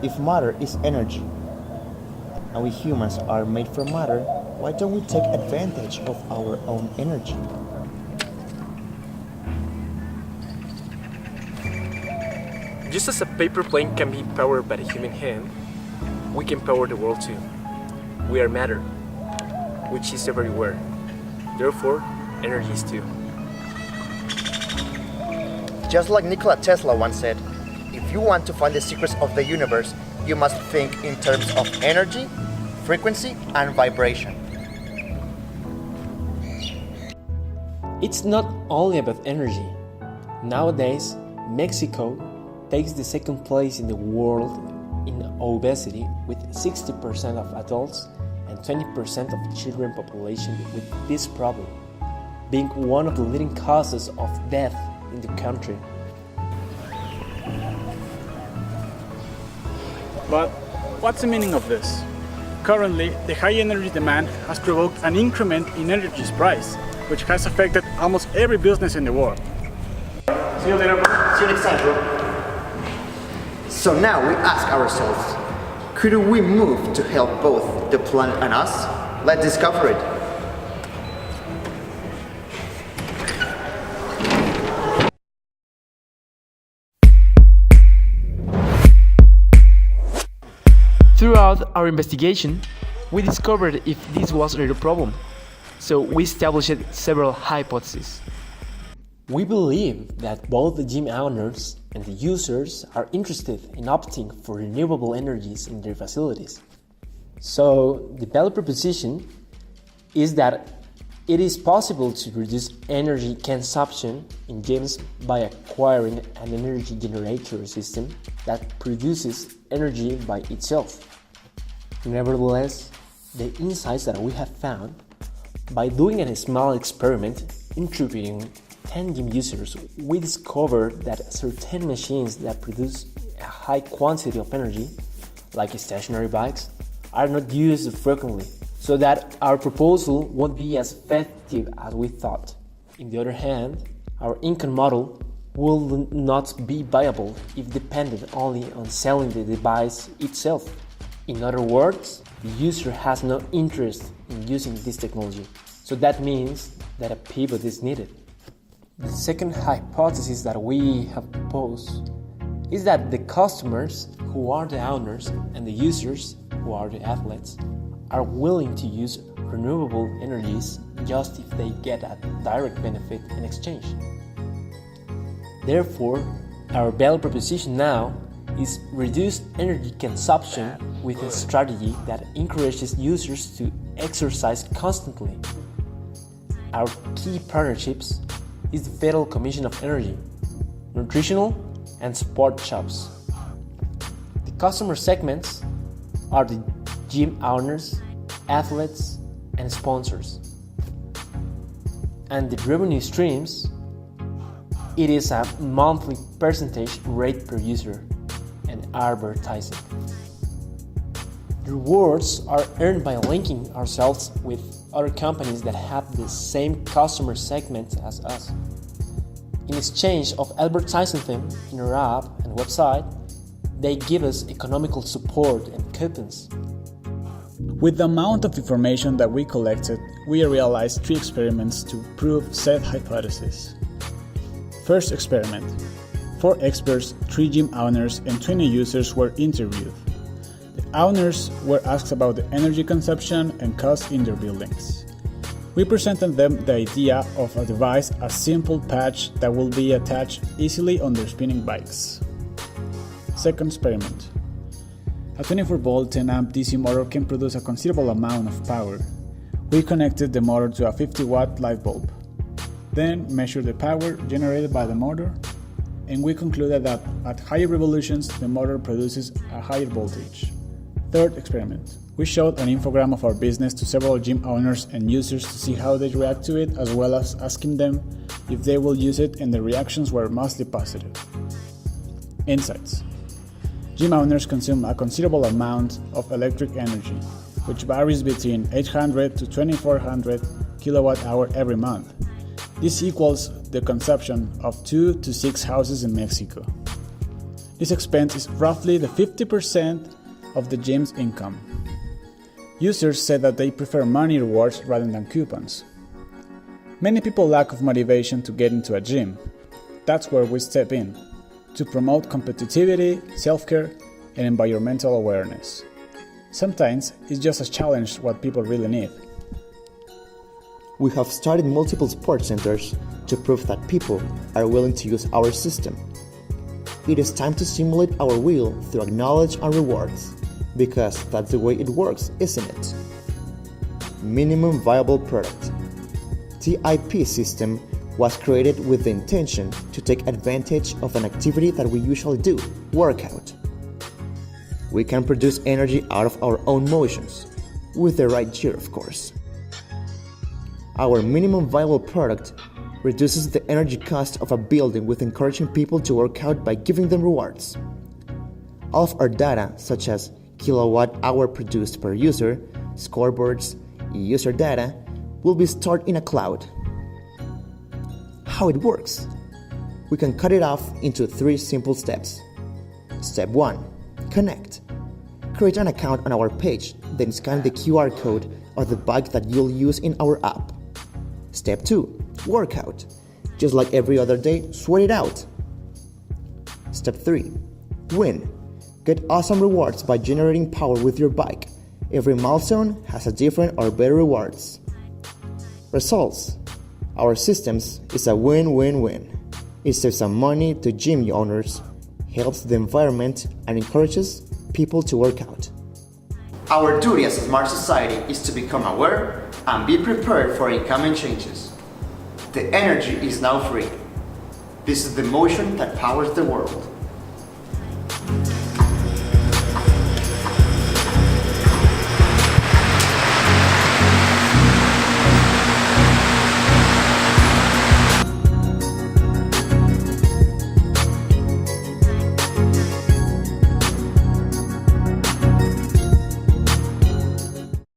If matter is energy, and we humans are made from matter, why don't we take advantage of our own energy? Just as a paper plane can be powered by the human hand, we can power the world too. We are matter, which is everywhere. Therefore, energy is too. Just like Nikola Tesla once said, if you want to find the secrets of the universe, you must think in terms of energy, frequency, and vibration. It's not only about energy. Nowadays, Mexico takes the second place in the world in obesity, with 60% of adults and 20% of children population with this problem, being one of the leading causes of death in the country. But what's the meaning of this? Currently, the high energy demand has provoked an increment in energy's price, which has affected almost every business in the world. See you later, bro. See you next time, bro. So now we ask ourselves, could we move to help both the planet and us? Let's discover it. Throughout our investigation, we discovered if this was a real problem, so we established several hypotheses. We believe that both the gym owners and the users are interested in opting for renewable energies in their facilities. So, the value proposition is that it is possible to reduce energy consumption in gyms by acquiring an energy generator system that produces energy by itself. Nevertheless, the insights that we have found by doing a small experiment interviewing 10 gym users, we discovered that certain machines that produce a high quantity of energy, like stationary bikes, are not used frequently, so that our proposal won't be as effective as we thought. On the other hand, our income model will not be viable if dependent only on selling the device itself. In other words, the user has no interest in using this technology, so that means that a pivot is needed. The second hypothesis that we have proposed is that the customers, who are the owners, and the users, who are the athletes, are willing to use renewable energies just if they get a direct benefit in exchange. Therefore, our value proposition now is reduced energy consumption with a strategy that encourages users to exercise constantly. Our key partnerships is the Federal Commission of Energy, nutritional and sport shops. The customer segments are the gym owners, athletes, and sponsors. And the revenue streams, it is a monthly percentage rate per user and advertising. The rewards are earned by linking ourselves with other companies that have the same customer segment as us. In exchange of advertising them in our app and website, they give us economical support and coupons. With the amount of information that we collected, we realized 3 experiments to prove said hypothesis. First experiment. 4 experts, 3 gym owners, and 20 users were interviewed. The owners were asked about the energy consumption and cost in their buildings. We presented them the idea of a device, a simple patch that will be attached easily on their spinning bikes. Second experiment. A 24-volt 10-amp DC motor can produce a considerable amount of power. We connected the motor to a 50-watt light bulb, then measured the power generated by the motor, and we concluded that at higher revolutions the motor produces a higher voltage. Third experiment. We showed an infogram of our business to several gym owners and users to see how they react to it, as well as asking them if they will use it, and the reactions were mostly positive. Insights. Gym owners consume a considerable amount of electric energy, which varies between 800 to 2400 kilowatt-hour every month. This equals the consumption of 2 to 6 houses in Mexico. This expense is roughly the 50% of the gym's income. Users said that they prefer money rewards rather than coupons. Many people lack of motivation to get into a gym. That's where we step in, to promote competitivity, self-care, and environmental awareness. Sometimes it's just a challenge what people really need. We have started multiple sports centers to prove that people are willing to use our system. It is time to stimulate our will through acknowledge and rewards, because that's the way it works, isn't it? Minimum viable product. TIP system was created with the intention to take advantage of an activity that we usually do, workout. We can produce energy out of our own motions, with the right gear, of course. Our minimum viable product reduces the energy cost of a building with encouraging people to work out by giving them rewards. All of our data, such as kilowatt hour produced per user, scoreboards, user data, will be stored in a cloud. How it works? We can cut it off into 3 simple steps. Step 1. Connect. Create an account on our page, then scan the QR code of the bike that you'll use in our app. Step 2. Workout. Just like every other day, sweat it out. Step 3. Win. Get awesome rewards by generating power with your bike. Every milestone has a different or better rewards. Results. Our systems is a win-win-win. It saves some money to gym owners, helps the environment, and encourages people to work out. Our duty as a smart society is to become aware and be prepared for incoming changes. The energy is now free. This is the motion that powers the world.